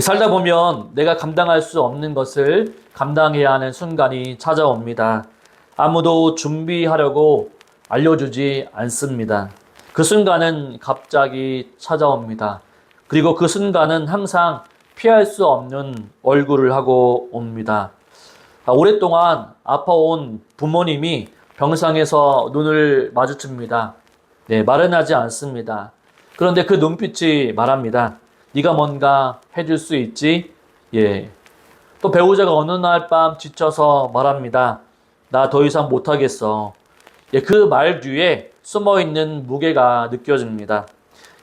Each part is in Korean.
살다 보면 내가 감당할 수 없는 것을 감당해야 하는 순간이 찾아옵니다. 아무도 준비하려고 알려주지 않습니다. 그 순간은 갑자기 찾아옵니다. 그리고 그 순간은 항상 피할 수 없는 얼굴을 하고 옵니다. 오랫동안 아파온 부모님이 병상에서 눈을 마주칩니다. 네, 말은 하지 않습니다. 그런데 그 눈빛이 말합니다. 네가 뭔가 해줄 수 있지? 예. 또 배우자가 어느 날 밤 지쳐서 말합니다. 나 더 이상 못하겠어. 예, 그 말 뒤에 숨어있는 무게가 느껴집니다.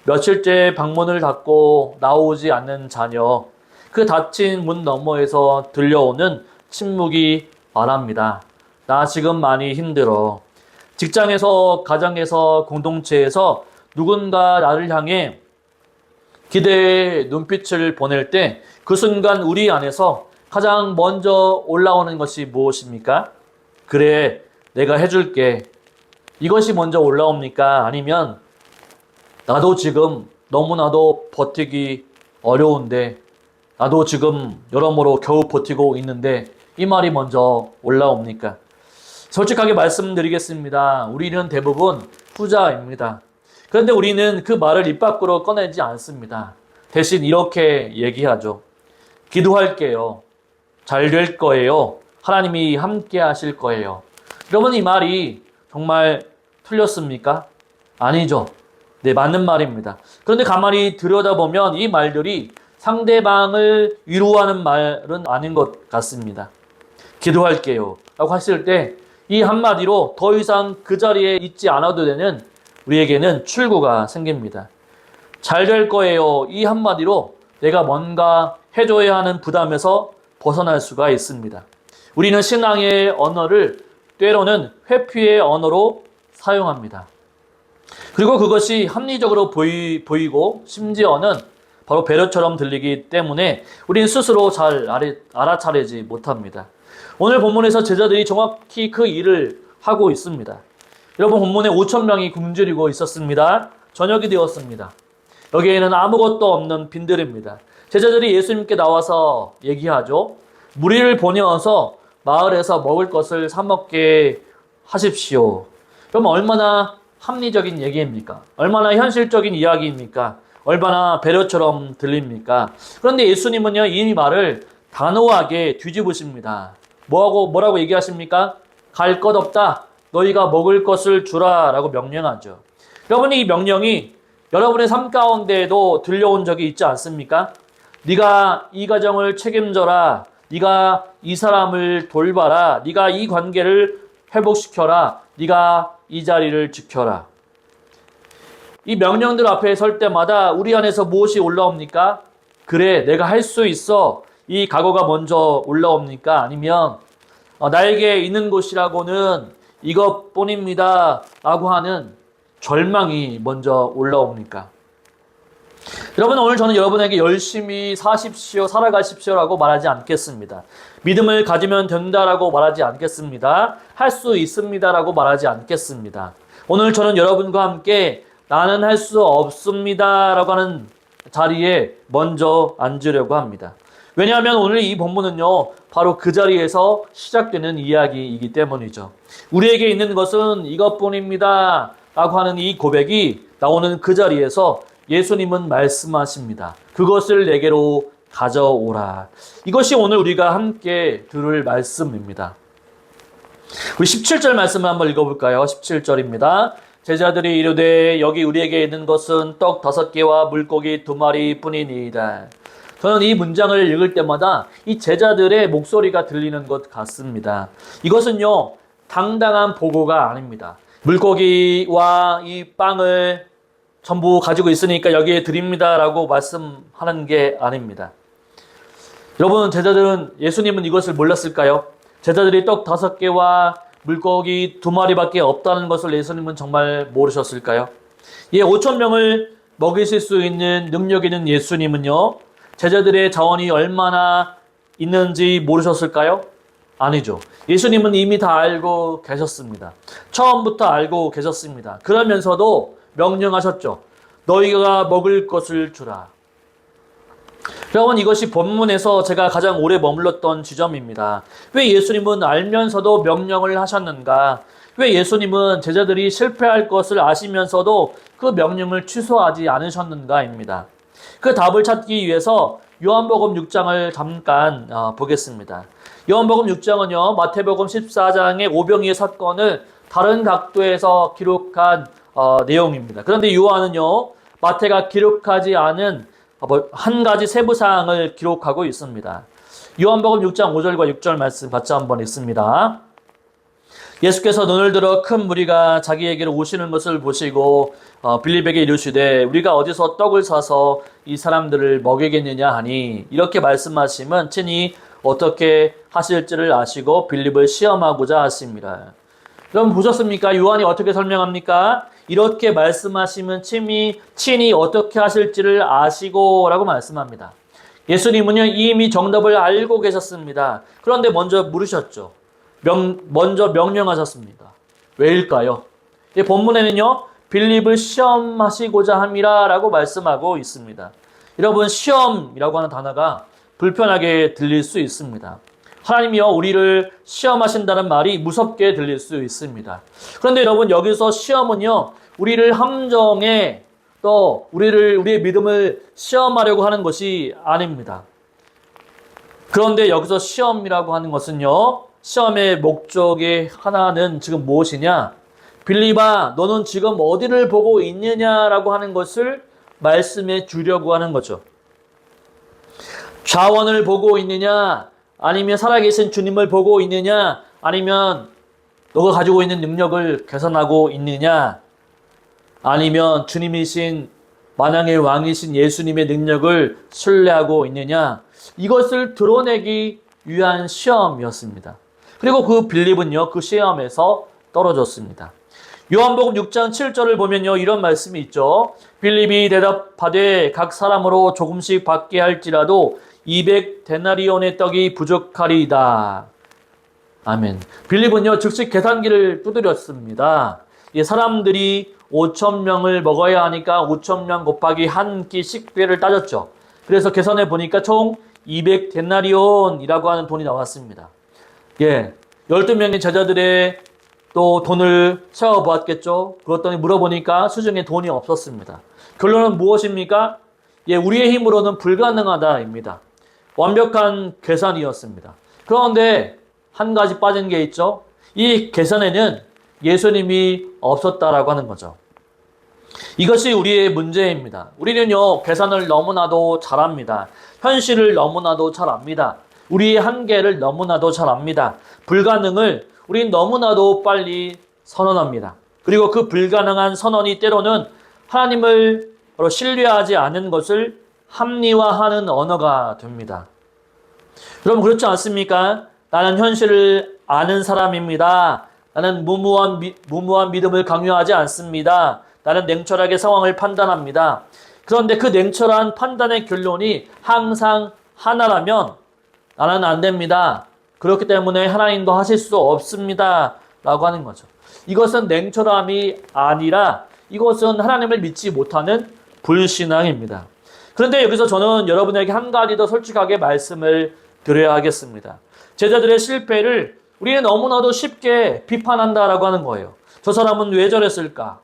며칠째 방문을 닫고 나오지 않는 자녀. 그 닫힌 문 너머에서 들려오는 침묵이 말합니다. 나 지금 많이 힘들어. 직장에서, 가정에서, 공동체에서 누군가 나를 향해 기대의 눈빛을 보낼 때 그 순간 우리 안에서 가장 먼저 올라오는 것이 무엇입니까? 그래, 내가 해줄게. 이것이 먼저 올라옵니까? 아니면 나도 지금 너무나도 버티기 어려운데, 나도 지금 여러모로 겨우 버티고 있는데 이 말이 먼저 올라옵니까? 솔직하게 말씀드리겠습니다. 우리는 대부분 후자입니다. 그런데 우리는 그 말을 입 밖으로 꺼내지 않습니다. 대신 이렇게 얘기하죠. 기도할게요. 잘 될 거예요. 하나님이 함께 하실 거예요. 여러분, 이 말이 정말 틀렸습니까? 아니죠. 네, 맞는 말입니다. 그런데 가만히 들여다보면 이 말들이 상대방을 위로하는 말은 아닌 것 같습니다. 기도할게요 라고 하실 때 이 한마디로 더 이상 그 자리에 있지 않아도 되는 우리에게는 출구가 생깁니다. 잘 될 거예요. 이 한마디로 내가 뭔가 해줘야 하는 부담에서 벗어날 수가 있습니다. 우리는 신앙의 언어를 때로는 회피의 언어로 사용합니다. 그리고 그것이 합리적으로 보이고 심지어는 바로 배려처럼 들리기 때문에 우리는 스스로 잘 알아차리지 못합니다. 오늘 본문에서 제자들이 정확히 그 일을 하고 있습니다. 여러분, 본문에 5천 명이 굶주리고 있었습니다. 저녁이 되었습니다. 여기에는 아무것도 없는 빈들입니다. 제자들이 예수님께 나와서 얘기하죠. 무리를 보내어서 마을에서 먹을 것을 사 먹게 하십시오. 그럼 얼마나 합리적인 얘기입니까? 얼마나 현실적인 이야기입니까? 얼마나 배려처럼 들립니까? 그런데 예수님은요, 이 말을 단호하게 뒤집으십니다. 뭐라고 얘기하십니까? 갈 것 없다. 너희가 먹을 것을 주라 라고 명령하죠. 여러분이 이 명령이 여러분의 삶 가운데에도 들려온 적이 있지 않습니까? 네가 이 가정을 책임져라. 네가 이 사람을 돌봐라. 네가 이 관계를 회복시켜라. 네가 이 자리를 지켜라. 이 명령들 앞에 설 때마다 우리 안에서 무엇이 올라옵니까? 그래, 내가 할 수 있어. 이 각오가 먼저 올라옵니까? 아니면 나에게 있는 곳이라고는 이것뿐입니다 라고 하는 절망이 먼저 올라옵니까? 여러분, 오늘 저는 여러분에게 열심히 사십시오, 살아가십시오 라고 말하지 않겠습니다. 믿음을 가지면 된다라고 말하지 않겠습니다. 할 수 있습니다 라고 말하지 않겠습니다. 오늘 저는 여러분과 함께 나는 할 수 없습니다 라고 하는 자리에 먼저 앉으려고 합니다. 왜냐하면 오늘 이 본문은요, 바로 그 자리에서 시작되는 이야기이기 때문이죠. 우리에게 있는 것은 이것뿐입니다 라고 하는 이 고백이 나오는 그 자리에서 예수님은 말씀하십니다. 그것을 내게로 가져오라. 이것이 오늘 우리가 함께 들을 말씀입니다. 우리 17절 말씀을 한번 읽어볼까요? 17절입니다. 제자들이 이르되 여기 우리에게 있는 것은 떡 5개와 물고기 2마리 뿐이니이다. 저는 이 문장을 읽을 때마다 이 제자들의 목소리가 들리는 것 같습니다. 이것은요, 당당한 보고가 아닙니다. 물고기와 이 빵을 전부 가지고 있으니까 여기에 드립니다 라고 말씀하는 게 아닙니다. 여러분, 제자들은, 예수님은 이것을 몰랐을까요? 제자들이 떡 5개와 물고기 2마리밖에 없다는 것을 예수님은 정말 모르셨을까요? 5천 명을 먹이실 수 있는 능력 있는 예수님은요, 제자들의 자원이 얼마나 있는지 모르셨을까요? 아니죠. 예수님은 이미 다 알고 계셨습니다. 처음부터 알고 계셨습니다. 그러면서도 명령하셨죠. 너희가 먹을 것을 주라. 여러분, 이것이 본문에서 제가 가장 오래 머물렀던 지점입니다. 왜 예수님은 알면서도 명령을 하셨는가? 왜 예수님은 제자들이 실패할 것을 아시면서도 그 명령을 취소하지 않으셨는가입니다. 그 답을 찾기 위해서 요한복음 6장을 잠깐 보겠습니다. 요한복음 6장은요, 마태복음 14장의 오병이의 사건을 다른 각도에서 기록한 내용입니다. 그런데 요한은요, 마태가 기록하지 않은 한 가지 세부 사항을 기록하고 있습니다. 요한복음 6장 5절과 6절 말씀 같이 한번 읽습니다. 예수께서 눈을 들어 큰 무리가 자기에게로 오시는 것을 보시고 빌립에게 이르시되 우리가 어디서 떡을 사서 이 사람들을 먹이겠느냐 하니, 이렇게 말씀하시면 친히 어떻게 하실지를 아시고 빌립을 시험하고자 하십니다. 여러분 보셨습니까? 요한이 어떻게 설명합니까? 이렇게 말씀하시면 친히 어떻게 하실지를 아시고 라고 말씀합니다. 예수님은요, 이미 정답을 알고 계셨습니다. 그런데 먼저 물으셨죠. 먼저 명령하셨습니다. 왜일까요? 이 본문에는요, 빌립을 시험하시고자 함이라 라고 말씀하고 있습니다. 여러분, 시험이라고 하는 단어가 불편하게 들릴 수 있습니다. 하나님이요, 우리를 시험하신다는 말이 무섭게 들릴 수 있습니다. 그런데 여러분, 여기서 시험은요, 우리를 함정에 또 우리의 믿음을 시험하려고 하는 것이 아닙니다. 그런데 여기서 시험이라고 하는 것은요, 시험의 목적의 하나는 지금 무엇이냐? 빌립아, 너는 지금 어디를 보고 있느냐라고 하는 것을 말씀해 주려고 하는 거죠. 좌원을 보고 있느냐? 아니면 살아계신 주님을 보고 있느냐? 아니면 너가 가지고 있는 능력을 개선하고 있느냐? 아니면 주님이신 만왕의 왕이신 예수님의 능력을 신뢰하고 있느냐? 이것을 드러내기 위한 시험이었습니다. 그리고 그 빌립은요, 그 시험에서 떨어졌습니다. 요한복음 6장 7절을 보면요, 이런 말씀이 있죠. 빌립이 대답하되 각 사람으로 조금씩 받게 할지라도 200데나리온의 떡이 부족하리이다. 아멘. 빌립은요, 즉시 계산기를 두드렸습니다. 사람들이 5,000명을 먹어야 하니까 5,000명 곱하기 한 끼 식비를 따졌죠. 그래서 계산해 보니까 총 200데나리온이라고 하는 돈이 나왔습니다. 12명의 제자들의 또 돈을 세어보았겠죠. 그랬더니 물어보니까 수중에 돈이 없었습니다. 결론은 무엇입니까? 우리의 힘으로는 불가능하다입니다. 완벽한 계산이었습니다. 그런데 한 가지 빠진 게 있죠. 이 계산에는 예수님이 없었다라고 하는 거죠. 이것이 우리의 문제입니다. 우리는요, 계산을 너무나도 잘합니다. 현실을 너무나도 잘 압니다. 우리의 한계를 너무나도 잘 압니다. 불가능을 우린 너무나도 빨리 선언합니다. 그리고 그 불가능한 선언이 때로는 하나님을 신뢰하지 않는 것을 합리화하는 언어가 됩니다. 여러분 그렇지 않습니까? 나는 현실을 아는 사람입니다. 나는 무모한 믿음을 강요하지 않습니다. 나는 냉철하게 상황을 판단합니다. 그런데 그 냉철한 판단의 결론이 항상 하나라면 나는 안 됩니다. 그렇기 때문에 하나님도 하실 수 없습니다. 라고 하는 거죠. 이것은 냉철함이 아니라 이것은 하나님을 믿지 못하는 불신앙입니다. 그런데 여기서 저는 여러분에게 한 가지 더 솔직하게 말씀을 드려야 하겠습니다. 제자들의 실패를 우리는 너무나도 쉽게 비판한다라고 하는 거예요. 저 사람은 왜 저랬을까?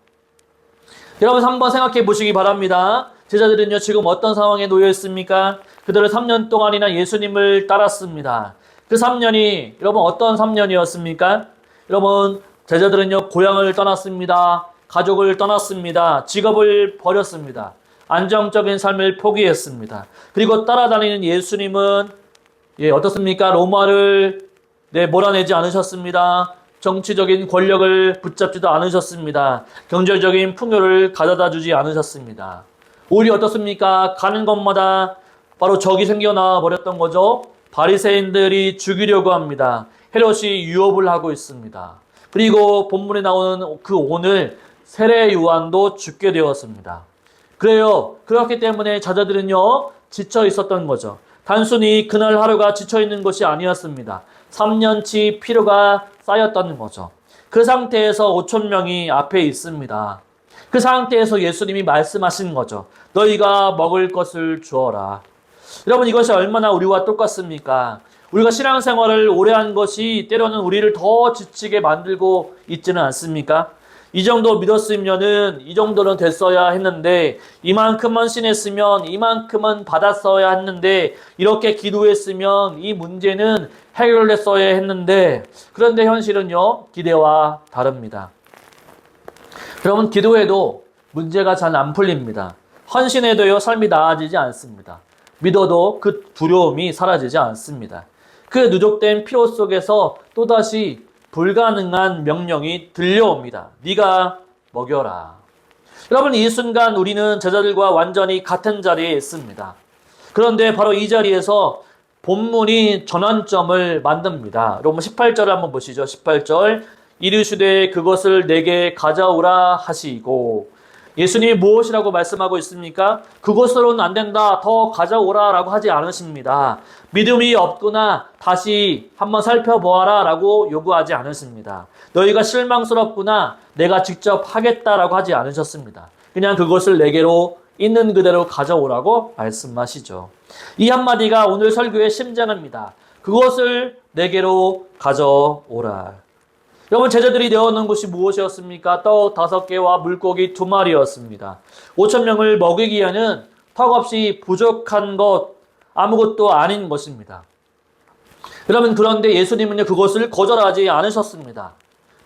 여러분 한번 생각해 보시기 바랍니다. 제자들은요, 지금 어떤 상황에 놓여 있습니까? 그들은 3년 동안이나 예수님을 따랐습니다. 그 3년이 여러분 어떤 3년이었습니까? 여러분 제자들은요, 고향을 떠났습니다. 가족을 떠났습니다. 직업을 버렸습니다. 안정적인 삶을 포기했습니다. 그리고 따라다니는 예수님은 어떻습니까? 로마를 몰아내지 않으셨습니다. 정치적인 권력을 붙잡지도 않으셨습니다. 경제적인 풍요를 가져다 주지 않으셨습니다. 오히려 어떻습니까? 가는 곳마다 바로 적이 생겨나 버렸던 거죠. 바리새인들이 죽이려고 합니다. 헤롯이 유업을 하고 있습니다. 그리고 본문에 나오는 그 오늘 세례 요한도 죽게 되었습니다. 그래요. 그렇기 때문에 제자들은요, 지쳐 있었던 거죠. 단순히 그날 하루가 지쳐 있는 것이 아니었습니다. 3년치 피로가 쌓였다는 거죠. 그 상태에서 5,000명이 앞에 있습니다. 그 상태에서 예수님이 말씀하신 거죠. 너희가 먹을 것을 주어라. 여러분 이것이 얼마나 우리와 똑같습니까? 우리가 신앙생활을 오래 한 것이 때로는 우리를 더 지치게 만들고 있지는 않습니까? 이 정도 믿었으면은 이 정도는 됐어야 했는데 이만큼만 신했으면 이만큼은 받았어야 했는데 이렇게 기도했으면 이 문제는 해결됐어야 했는데 그런데 현실은요 기대와 다릅니다. 여러분 기도해도 문제가 잘 안 풀립니다. 헌신해도요 삶이 나아지지 않습니다. 믿어도 그 두려움이 사라지지 않습니다. 그 누적된 피로 속에서 또다시 불가능한 명령이 들려옵니다. 네가 먹여라. 여러분 이 순간 우리는 제자들과 완전히 같은 자리에 있습니다. 그런데 바로 이 자리에서 본문이 전환점을 만듭니다. 여러분 18절을 한번 보시죠. 18절 이르시되 그것을 내게 가져오라 하시고 예수님이 무엇이라고 말씀하고 있습니까? 그것으로는 안 된다. 더 가져오라 라고 하지 않으십니다. 믿음이 없구나. 다시 한번 살펴보아라 라고 요구하지 않으십니다. 너희가 실망스럽구나. 내가 직접 하겠다라고 하지 않으셨습니다. 그냥 그것을 내게로 있는 그대로 가져오라고 말씀하시죠. 이 한마디가 오늘 설교의 심장입니다. 그것을 내게로 가져오라. 여러분 제자들이 내어놓은 것이 무엇이었습니까? 떡 5개와 물고기 2마리였습니다. 5,000명을 먹이기에는 턱없이 부족한 것 아무것도 아닌 것입니다. 여러분 그런데 예수님은요 그것을 거절하지 않으셨습니다.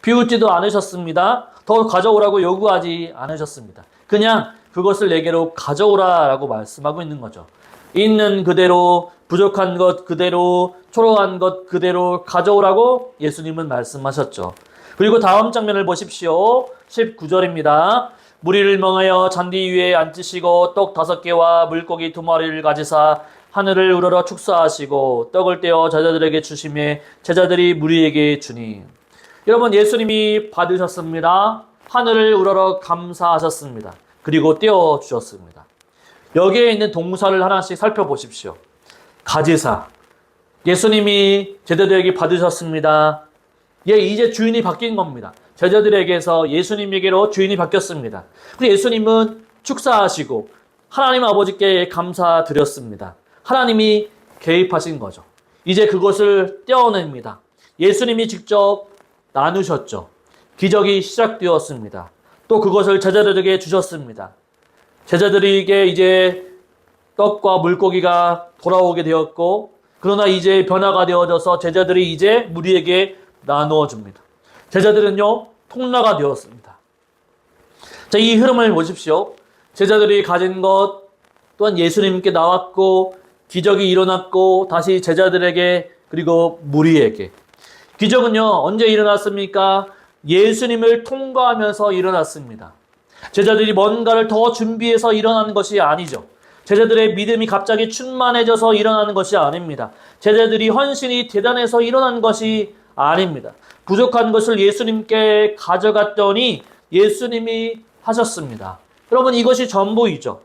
비웃지도 않으셨습니다. 더 가져오라고 요구하지 않으셨습니다. 그냥 그것을 내게로 가져오라라고 말씀하고 있는 거죠. 있는 그대로 부족한 것 그대로 초라한 것 그대로 가져오라고 예수님은 말씀하셨죠. 그리고 다음 장면을 보십시오. 19절입니다. 무리를 명하여 잔디 위에 앉으시고 떡 5개와 물고기 2마리를 가지사 하늘을 우러러 축사하시고 떡을 떼어 제자들에게 주시매 제자들이 무리에게 주니. 여러분 예수님이 받으셨습니다. 하늘을 우러러 감사하셨습니다. 그리고 떼어 주셨습니다. 여기에 있는 동사를 하나씩 살펴보십시오. 가지사. 예수님이 제자들에게 받으셨습니다. 이제 주인이 바뀐 겁니다. 제자들에게서 예수님에게로 주인이 바뀌었습니다. 그리고 예수님은 축사하시고 하나님 아버지께 감사드렸습니다. 하나님이 개입하신 거죠. 이제 그것을 떼어냅니다. 예수님이 직접 나누셨죠. 기적이 시작되었습니다. 또 그것을 제자들에게 주셨습니다. 제자들에게 이제 떡과 물고기가 돌아오게 되었고 그러나 이제 변화가 되어져서 제자들이 이제 무리에게 나누어 줍니다. 제자들은요 통로가 되었습니다. 자, 이 흐름을 보십시오. 제자들이 가진 것 또한 예수님께 나왔고 기적이 일어났고 다시 제자들에게 그리고 무리에게. 기적은요 언제 일어났습니까? 예수님을 통과하면서 일어났습니다. 제자들이 뭔가를 더 준비해서 일어나는 것이 아니죠. 제자들의 믿음이 갑자기 충만해져서 일어나는 것이 아닙니다. 제자들이 헌신이 대단해서 일어난 것이 아닙니다. 부족한 것을 예수님께 가져갔더니 예수님이 하셨습니다. 여러분 이것이 전부이죠.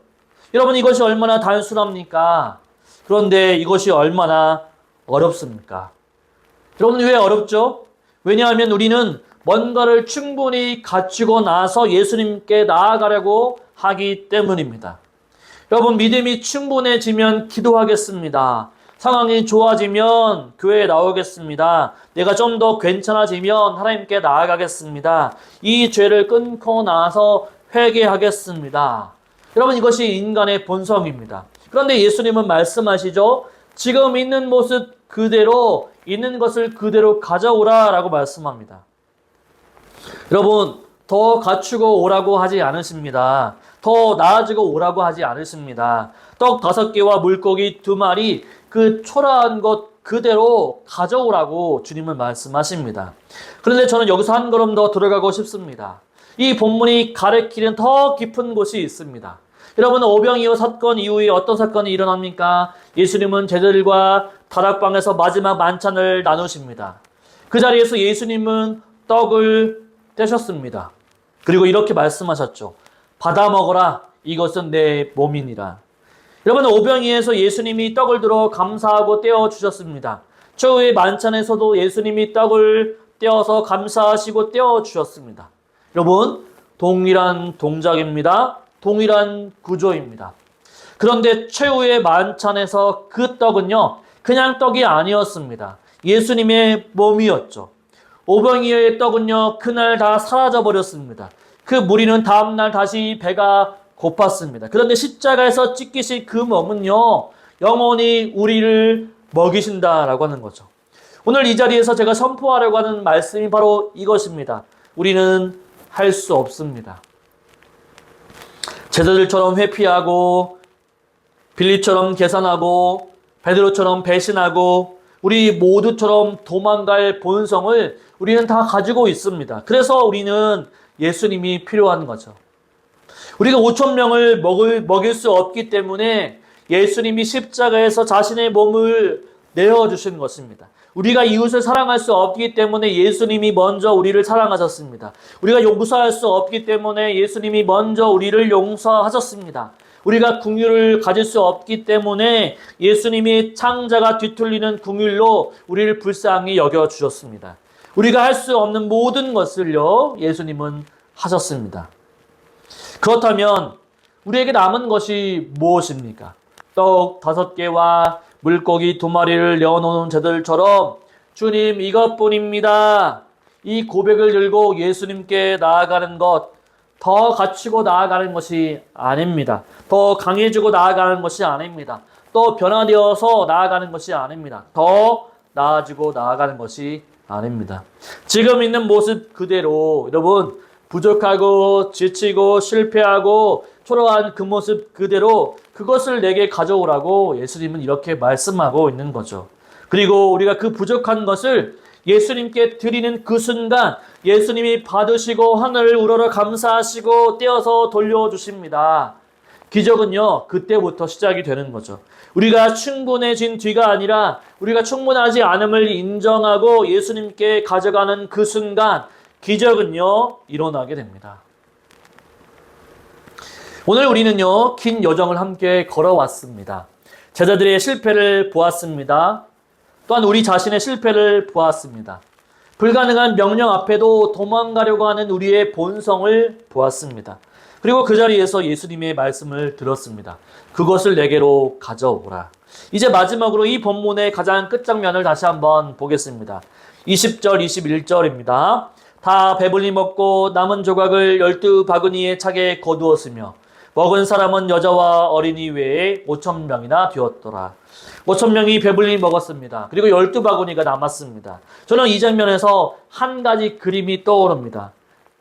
여러분 이것이 얼마나 단순합니까? 그런데 이것이 얼마나 어렵습니까? 여러분 왜 어렵죠? 왜냐하면 우리는 뭔가를 충분히 갖추고 나서 예수님께 나아가려고 하기 때문입니다. 여러분 믿음이 충분해지면 기도하겠습니다. 상황이 좋아지면 교회에 나오겠습니다. 내가 좀 더 괜찮아지면 하나님께 나아가겠습니다. 이 죄를 끊고 나서 회개하겠습니다. 여러분 이것이 인간의 본성입니다. 그런데 예수님은 말씀하시죠. 지금 있는 모습 그대로 있는 것을 그대로 가져오라 라고 말씀합니다. 여러분 더 갖추고 오라고 하지 않으십니다. 더 나아지고 오라고 하지 않으십니다. 떡 5개와 물고기 2마리 그 초라한 것 그대로 가져오라고 주님은 말씀하십니다. 그런데 저는 여기서 한 걸음 더 들어가고 싶습니다. 이 본문이 가리키는 더 깊은 곳이 있습니다. 여러분 오병이어 사건 이후에 어떤 사건이 일어납니까? 예수님은 제자들과 다락방에서 마지막 만찬을 나누십니다. 그 자리에서 예수님은 떡을 떼셨습니다. 그리고 이렇게 말씀하셨죠. 받아 먹어라. 이것은 내 몸이니라. 여러분 오병이에서 예수님이 떡을 들어 감사하고 떼어 주셨습니다. 최후의 만찬에서도 예수님이 떡을 떼어서 감사하시고 떼어 주셨습니다. 여러분 동일한 동작입니다. 동일한 구조입니다. 그런데 최후의 만찬에서 그 떡은요, 그냥 떡이 아니었습니다. 예수님의 몸이었죠. 오병이어의 떡은요, 그날 다 사라져 버렸습니다. 그 무리는 다음날 다시 배가 고팠습니다. 그런데 십자가에서 찢기신 그 몸은요, 영원히 우리를 먹이신다라고 하는 거죠. 오늘 이 자리에서 제가 선포하려고 하는 말씀이 바로 이것입니다. 우리는 할 수 없습니다. 제자들처럼 회피하고 빌립처럼 계산하고 베드로처럼 배신하고 우리 모두처럼 도망갈 본성을 우리는 다 가지고 있습니다. 그래서 우리는 예수님이 필요한 거죠. 우리가 5천 명을 먹일 수 없기 때문에 예수님이 십자가에서 자신의 몸을 내어주신 것입니다. 우리가 이웃을 사랑할 수 없기 때문에 예수님이 먼저 우리를 사랑하셨습니다. 우리가 용서할 수 없기 때문에 예수님이 먼저 우리를 용서하셨습니다. 우리가 긍휼을 가질 수 없기 때문에 예수님이 창자가 뒤틀리는 긍휼로 우리를 불쌍히 여겨주셨습니다. 우리가 할 수 없는 모든 것을요, 예수님은 하셨습니다. 그렇다면 우리에게 남은 것이 무엇입니까? 떡 5개와 물고기 2마리를 내어놓은 제들처럼 주님 이것뿐입니다. 이 고백을 들고 예수님께 나아가는 것, 더 갖추고 나아가는 것이 아닙니다. 더 강해지고 나아가는 것이 아닙니다. 또 변화되어서 나아가는 것이 아닙니다. 더 나아지고 나아가는 것이 아닙니다. 지금 있는 모습 그대로 여러분 부족하고 지치고 실패하고 초라한 그 모습 그대로 그것을 내게 가져오라고 예수님은 이렇게 말씀하고 있는 거죠. 그리고 우리가 그 부족한 것을 예수님께 드리는 그 순간 예수님이 받으시고 하늘을 우러러 감사하시고 떼어서 돌려주십니다. 기적은요, 그때부터 시작이 되는 거죠. 우리가 충분해진 뒤가 아니라 우리가 충분하지 않음을 인정하고 예수님께 가져가는 그 순간 기적은요, 일어나게 됩니다. 오늘 우리는요, 긴 여정을 함께 걸어왔습니다. 제자들의 실패를 보았습니다. 또한 우리 자신의 실패를 보았습니다. 불가능한 명령 앞에도 도망가려고 하는 우리의 본성을 보았습니다. 그리고 그 자리에서 예수님의 말씀을 들었습니다. 그것을 내게로 가져오라. 이제 마지막으로 이 본문의 가장 끝장면을 다시 한번 보겠습니다. 20절, 21절입니다. 다 배불리 먹고 남은 조각을 12바구니에 차게 거두었으며 먹은 사람은 여자와 어린이 외에 5,000명이나 되었더라. 5,000명이 배불리 먹었습니다. 그리고 12바구니가 남았습니다. 저는 이 장면에서 한 가지 그림이 떠오릅니다.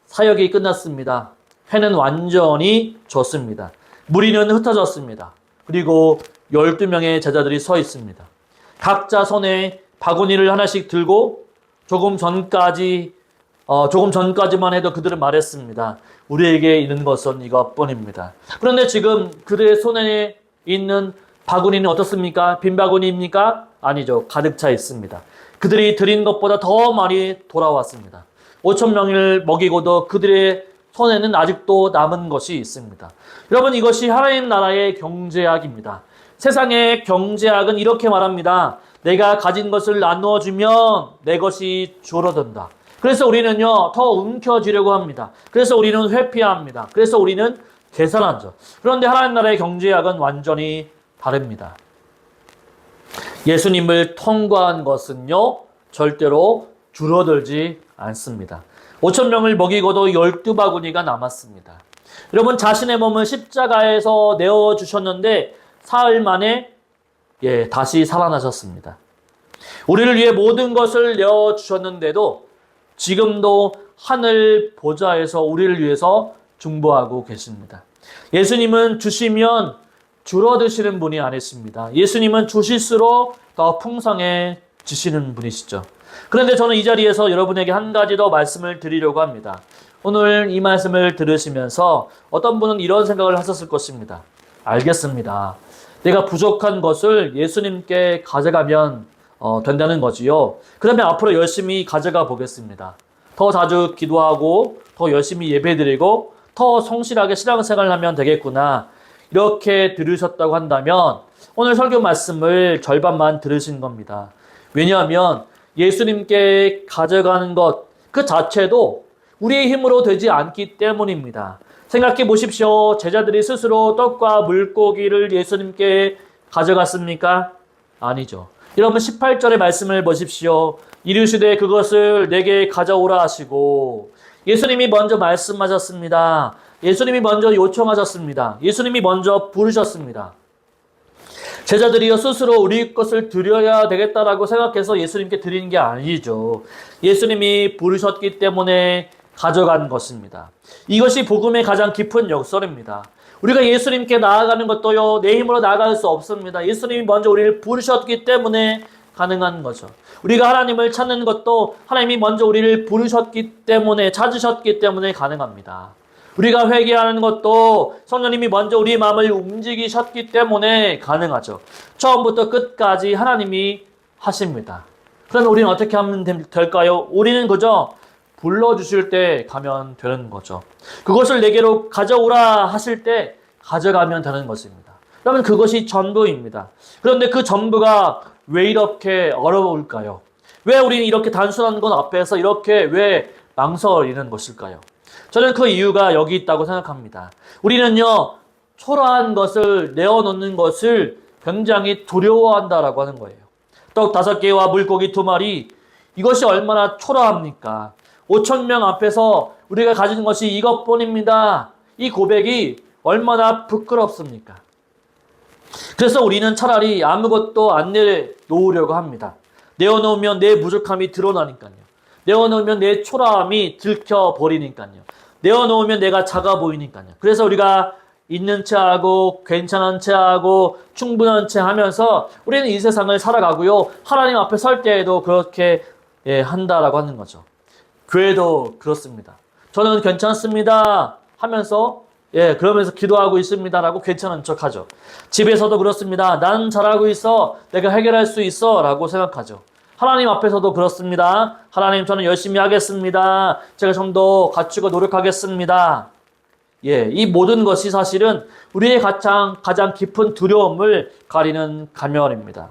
사역이 끝났습니다. 회는 완전히 졌습니다. 무리는 흩어졌습니다. 그리고 12명의 제자들이 서 있습니다. 각자 손에 바구니를 하나씩 들고 조금 전까지만 해도 그들은 말했습니다. 우리에게 있는 것은 이것뿐입니다. 그런데 지금 그들의 손에 있는 바구니는 어떻습니까? 빈 바구니입니까? 아니죠. 가득 차 있습니다. 그들이 드린 것보다 더 많이 돌아왔습니다. 5,000명을 먹이고도 그들의 손에는 아직도 남은 것이 있습니다. 여러분, 이것이 하나님 나라의 경제학입니다. 세상의 경제학은 이렇게 말합니다. 내가 가진 것을 나누어주면 내 것이 줄어든다. 그래서 우리는요, 더 움켜쥐려고 합니다. 그래서 우리는 회피합니다. 그래서 우리는 계산하죠. 그런데 하나님 나라의 경제학은 완전히 다릅니다. 예수님을 통과한 것은요, 절대로 줄어들지 않습니다. 5,000명을 먹이고도 12바구니가 남았습니다. 여러분, 자신의 몸을 십자가에서 내어주셨는데 사흘 만에 다시 살아나셨습니다. 우리를 위해 모든 것을 내어주셨는데도 지금도 하늘 보좌에서 우리를 위해서 중보하고 계십니다. 예수님은 주시면 줄어드시는 분이 아니십니다. 예수님은 주실수록 더 풍성해지시는 분이시죠. 그런데 저는 이 자리에서 여러분에게 한 가지 더 말씀을 드리려고 합니다. 오늘 이 말씀을 들으시면서 어떤 분은 이런 생각을 하셨을 것입니다. 알겠습니다. 내가 부족한 것을 예수님께 가져가면 된다는 거지요. 그러면 앞으로 열심히 가져가 보겠습니다. 더 자주 기도하고 더 열심히 예배드리고 더 성실하게 신앙생활을 하면 되겠구나. 이렇게 들으셨다고 한다면 오늘 설교 말씀을 절반만 들으신 겁니다. 왜냐하면 예수님께 가져가는 것 그 자체도 우리의 힘으로 되지 않기 때문입니다. 생각해 보십시오. 제자들이 스스로 떡과 물고기를 예수님께 가져갔습니까? 아니죠. 여러분 18절의 말씀을 보십시오. 이르시되 그것을 내게 가져오라 하시고 예수님이 먼저 말씀하셨습니다. 예수님이 먼저 요청하셨습니다. 예수님이 먼저 부르셨습니다. 제자들이요 스스로 우리 것을 드려야 되겠다라고 생각해서 예수님께 드리는 게 아니죠. 예수님이 부르셨기 때문에 가져간 것입니다. 이것이 복음의 가장 깊은 역설입니다. 우리가 예수님께 나아가는 것도요 내 힘으로 나아갈 수 없습니다. 예수님이 먼저 우리를 부르셨기 때문에 가능한 거죠. 우리가 하나님을 찾는 것도 하나님이 먼저 우리를 부르셨기 때문에 찾으셨기 때문에 가능합니다. 우리가 회개하는 것도 성령님이 먼저 우리의 마음을 움직이셨기 때문에 가능하죠. 처음부터 끝까지 하나님이 하십니다. 그럼 우리는 어떻게 하면 될까요? 우리는 그저 불러주실 때 가면 되는 거죠. 그것을 내게로 가져오라 하실 때 가져가면 되는 것입니다. 그러면 그것이 전부입니다. 그런데 그 전부가 왜 이렇게 어려울까요? 왜 우리는 이렇게 단순한 것 앞에서 이렇게 왜 망설이는 것일까요? 저는 그 이유가 여기 있다고 생각합니다. 우리는요, 초라한 것을 내어놓는 것을 굉장히 두려워한다라고 하는 거예요. 떡 5개와 물고기 2마리, 이것이 얼마나 초라합니까? 5,000명 앞에서 우리가 가진 것이 이것뿐입니다. 이 고백이 얼마나 부끄럽습니까? 그래서 우리는 차라리 아무것도 안 내놓으려고 합니다. 내어놓으면 내 부족함이 드러나니까요. 내어놓으면 내 초라함이 들켜버리니까요. 내어놓으면 내가 작아 보이니까요. 그래서 우리가 있는 채 하고 괜찮은 채 하고 충분한 채 하면서 우리는 이 세상을 살아가고요. 하나님 앞에 설 때에도 그렇게 한다라고 하는 거죠. 교회도 그렇습니다. 저는 괜찮습니다 하면서 그러면서 기도하고 있습니다라고 괜찮은 척하죠. 집에서도 그렇습니다. 난 잘하고 있어. 내가 해결할 수 있어 라고 생각하죠. 하나님 앞에서도 그렇습니다. 하나님 저는 열심히 하겠습니다. 제가 좀 더 갖추고 노력하겠습니다. 이 모든 것이 사실은 우리의 가장 깊은 두려움을 가리는 가면입니다.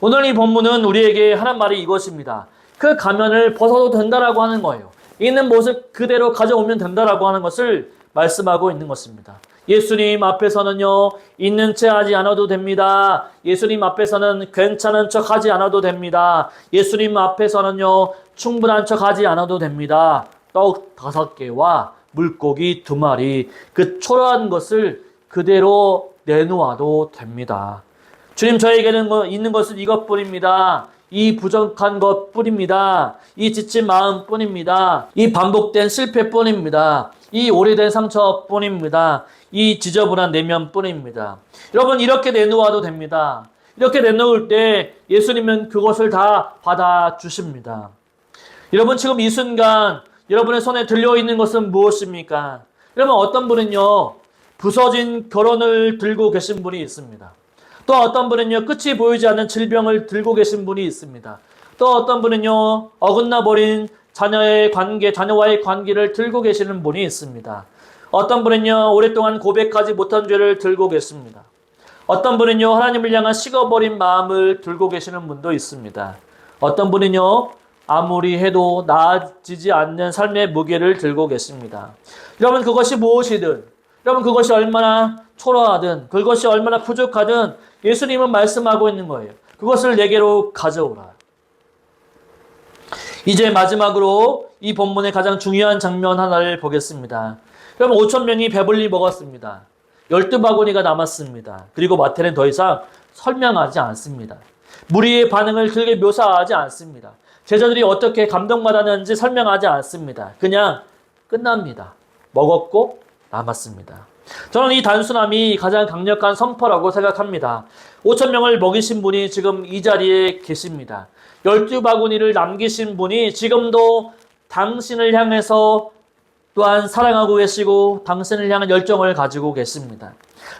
오늘 이 본문은 우리에게 하는 말이 이것입니다. 그 가면을 벗어도 된다라고 하는 거예요. 있는 모습 그대로 가져오면 된다라고 하는 것을 말씀하고 있는 것입니다. 예수님 앞에서는요, 있는 채 하지 않아도 됩니다. 예수님 앞에서는 괜찮은 척 하지 않아도 됩니다. 예수님 앞에서는요, 충분한 척 하지 않아도 됩니다. 떡 5개와 물고기 2마리, 그 초라한 것을 그대로 내놓아도 됩니다. 주님, 저에게는 있는 것은 이것뿐입니다. 이 부족한 것뿐입니다. 이 지친 마음뿐입니다. 이 반복된 실패뿐입니다. 이 오래된 상처뿐입니다. 이 지저분한 내면뿐입니다. 여러분, 이렇게 내놓아도 됩니다. 이렇게 내놓을 때 예수님은 그것을 다 받아주십니다. 여러분, 지금 이 순간 여러분의 손에 들려있는 것은 무엇입니까? 여러분, 어떤 분은요, 부서진 결혼을 들고 계신 분이 있습니다. 또 어떤 분은요, 끝이 보이지 않는 질병을 들고 계신 분이 있습니다. 또 어떤 분은요, 어긋나 버린 자녀와의 관계를 들고 계시는 분이 있습니다. 어떤 분은요, 오랫동안 고백하지 못한 죄를 들고 계십니다. 어떤 분은요, 하나님을 향한 식어버린 마음을 들고 계시는 분도 있습니다. 어떤 분은요, 아무리 해도 나아지지 않는 삶의 무게를 들고 계십니다. 여러분, 그것이 무엇이든, 여러분, 그것이 얼마나 초라하든, 그것이 얼마나 부족하든 예수님은 말씀하고 있는 거예요. 그것을 내게로 가져오라. 이제 마지막으로 이 본문의 가장 중요한 장면 하나를 보겠습니다. 여러분, 5,000명이 배불리 먹었습니다. 12바구니가 남았습니다. 그리고 마태는 더 이상 설명하지 않습니다. 무리의 반응을 길게 묘사하지 않습니다. 제자들이 어떻게 감동받았는지 설명하지 않습니다. 그냥 끝납니다. 먹었고 남았습니다. 저는 이 단순함이 가장 강력한 선포라고 생각합니다. 5,000명을 먹이신 분이 지금 이 자리에 계십니다. 12바구니를 남기신 분이 지금도 당신을 향해서 또한 사랑하고 계시고 당신을 향한 열정을 가지고 계십니다.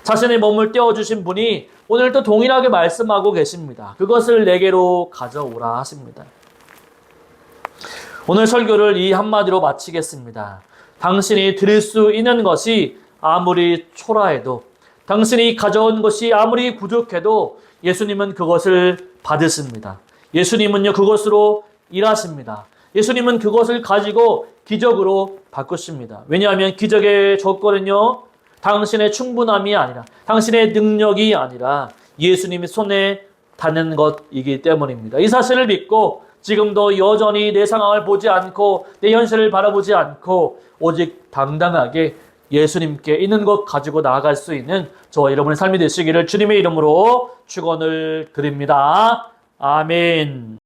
자신의 몸을 떼어주신 분이 오늘도 동일하게 말씀하고 계십니다. 그것을 내게로 가져오라 하십니다. 오늘 설교를 이 한마디로 마치겠습니다. 당신이 드릴 수 있는 것이 아무리 초라해도, 당신이 가져온 것이 아무리 부족해도 예수님은 그것을 받으십니다. 예수님은요, 그것으로 일하십니다. 예수님은 그것을 가지고 기적으로 바꾸십니다. 왜냐하면 기적의 조건은요, 당신의 충분함이 아니라, 당신의 능력이 아니라 예수님의 손에 닿는 것이기 때문입니다. 이 사실을 믿고 지금도 여전히 내 상황을 보지 않고 내 현실을 바라보지 않고 오직 당당하게 예수님께 있는 것 가지고 나아갈 수 있는 저와 여러분의 삶이 되시기를 주님의 이름으로 축원을 드립니다. 아멘.